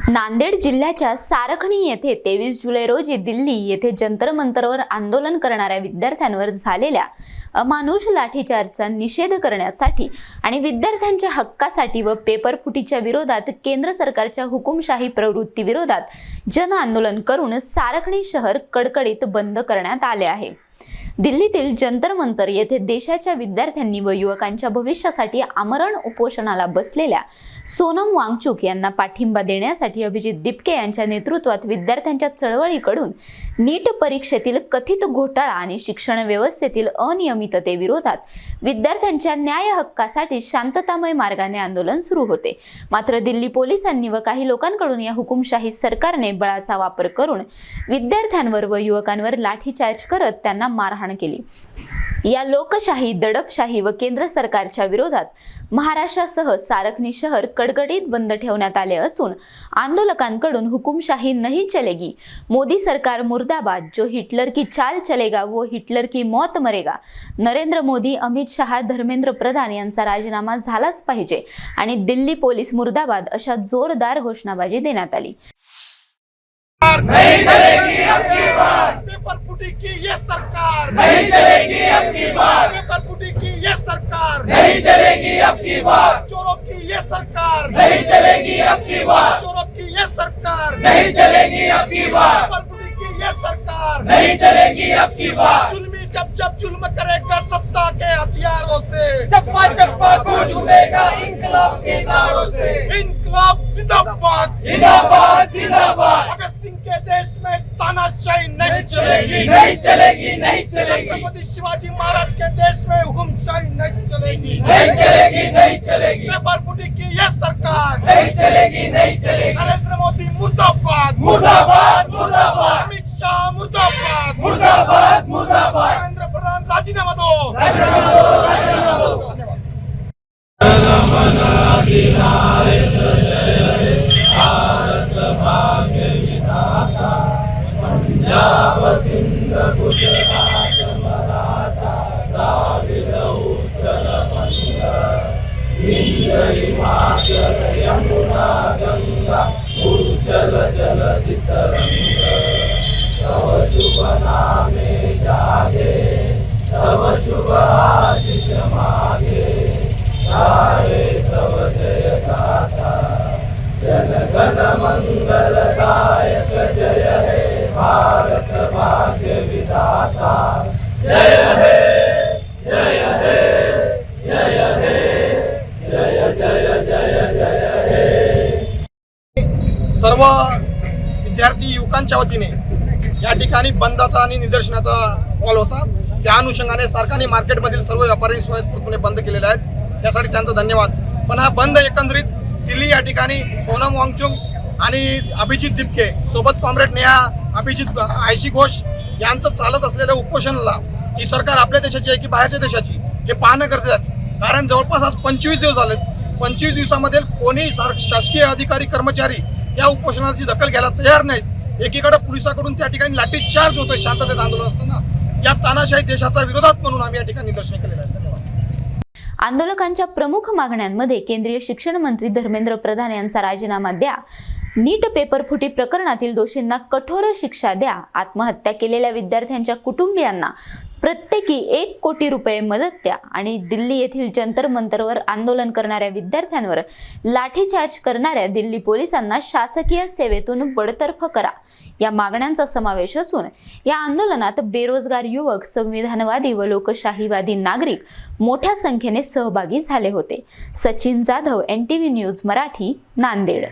नांदेड जिल्ह्याच्या सारखणी येथे 23 जुलै रोजी दिल्ली येथे जंतर मंतरवर आंदोलन करणाऱ्या विद्यार्थ्यांवर झालेल्या अमानुष लाठीचार्जचा निषेध करण्यासाठी आणि विद्यार्थ्यांच्या हक्कासाठी व पेपर फुटीच्या विरोधात केंद्र सरकारच्या हुकुमशाही प्रवृत्ती विरोधात जन आंदोलन करून सारखणी शहर कडकडीत बंद करण्यात आले आहे। दिल्लीतील जंतर मंतर येथे देशाच्या विद्यार्थ्यांनी व युवकांच्या भविष्यासाठी आमरण उपोषणाला बसलेल्या सोनम वांगचुक यांना पाठिंबा देण्यासाठी अभिजित दिपके यांच्या नेतृत्वात विद्यार्थ्यांच्या चळवळीकडून नीट परीक्षेतील कथित घोटाळा आणि शिक्षण व्यवस्थेतील अनियमिततेविरोधात विद्यार्थ्यांच्या न्याय हक्कासाठी शांततामय मार्गाने आंदोलन सुरू होते। मात्र दिल्ली पोलिसांनी व काही लोकांकडून या हुकुमशाही सरकारने बळाचा वापर करून विद्यार्थ्यांवर व युवकांवर लाठीचार्ज करत त्यांना मारहाण केली। या लोकशाही, दडपशाही व केंद्र सरकारच्या विरोधात महाराष्ट्रासह सारखणी शहर कडकडीत बंद ठेवण्यात आले असून आंदोलकांकडून हुकुमशाही नहीं चलेगी, मोदी सरकार मुर्दाबाद, जो हिटलर की चाल चलेगा वो हिटलर की मौत मरेगा, नरेंद्र मोदी, अमित शहा, धर्मेंद्र प्रधान यांचा राजीनामा झालाच पाहिजे आणि दिल्ली पोलीस मुर्दाबाद अशा जोरदार घोषणाबाजी देण्यात आली। नहीं चलेगी अब की बार पेपर फुटी की ये सरकार, नहीं चलेगी अब की बार पेपर फुटी की ये सरकार, नहीं चलेगी अब की बार चोरों की ये सरकार, नहीं चलेगी अब की बार चोरों की ये सरकार, नहीं चलेगी अब की बार पेपर फुटी की ये सरकार, नहीं चलेगी अब की बार जुल्मी जब जुल्म करेगा सत्ता के हथियारों से, चप्पा चप्पा गूंज उठेगा इंकलाब के नारों से, इंकलाब जिंदाबाद जिंदाबाद जिंदाबाद। भगत सिंह के देश में तानाशाही नहीं चलेगी, नहीं चलेगी, नहीं चलेगी। छत्रपति शिवाजी महाराज के देश में हुकुमशाही नहीं चलेगी, नहीं चलेगी, नहीं चलेगी। पेपर फुटी की ये सरकार, नहीं चलेगी, नहीं चलेगी। नरेंद्र मोदी मुर्दाबाद मुर्दाबाद मुर्दाबाद, अमित शाह मुर्दाबाद मुर्दाबाद मुर्दाबाद, नरेंद्र प्रधान राजीनामा दो, राजीनामा दो, राजीनामा दो। धन्यवाद। पंजाब सिंध गुजरात मराठा द्राविड उत्कल बंग, हिंद हिमाचल यमुना गंगा उज्जल जलधि तरंग, तव शुभ नामे जागे तव शुभ आशीष मागे, गाये तव जय गाथा जन गण मंगल दायक, जय हे भारत भाग्य विधाता, जय हे जय हे जय हे जय जय जय जय हे। सर्व विद्यार्थी युवकांच्या वतीने या ठिकाणी बंदाचा आणि निदर्शनाचा कॉल होता। त्या अनुषंगाने सरकारने मार्केटमधील सर्व व्यापारी स्वयंस्फूर्तपणे बंद केलेले आहेत, त्यासाठी त्यांचा धन्यवाद। पण हा बंद एकंदरीत दिल्ली या ठिकाणी सोनम वांगचुक आणि अभिजित दिपके सोबत कॉम्रेड नेहा अभिजित आयशी घोष यांचं चालत असलेल्या उपोषणाला ही सरकार आपल्या देशाची आहे की बाहेरच्या देशाची हे पाहणं गरजेचं आहे। कारण जवळपास आज 25 दिवस झालेत। 25 दिवसामध्ये कोणी शासकीय अधिकारी कर्मचारी या उपोषणाची दखल घ्यायला तयार नाहीत। एकीकडे पोलिसांकडून त्या ठिकाणी लाठीचार्ज होतोय शांततेत आंदोलन असताना। या तानाशाही देशाचा विरोधात म्हणून आम्ही या ठिकाणी निदर्शन केलेलं आहे। धन्यवाद। आंदोलकांच्या प्रमुख मागण्यांमध्ये केंद्रीय शिक्षण मंत्री धर्मेंद्र प्रधान यांचा राजीनामा द्या, नीट पेपर फुटी प्रकरणातील दोषींना कठोर शिक्षा द्या, आत्महत्या केलेल्या विद्यार्थ्यांच्या कुटुंबियांना प्रत्येकी 1 कोटी रुपये मदत द्या आणि दिल्ली येथील जंतर मंतरवर आंदोलन करणाऱ्या विद्यार्थ्यांवर लाठीचार्ज करणाऱ्या दिल्ली पोलिसांना शासकीय सेवेतून बडतर्फ करा या मागण्यांचा समावेश असून या आंदोलनात बेरोजगार युवक, संविधानवादी व लोकशाहीवादी नागरिक मोठ्या संख्येने सहभागी झाले होते। Sachin Jadhav, NTV news Marathi, Nanded.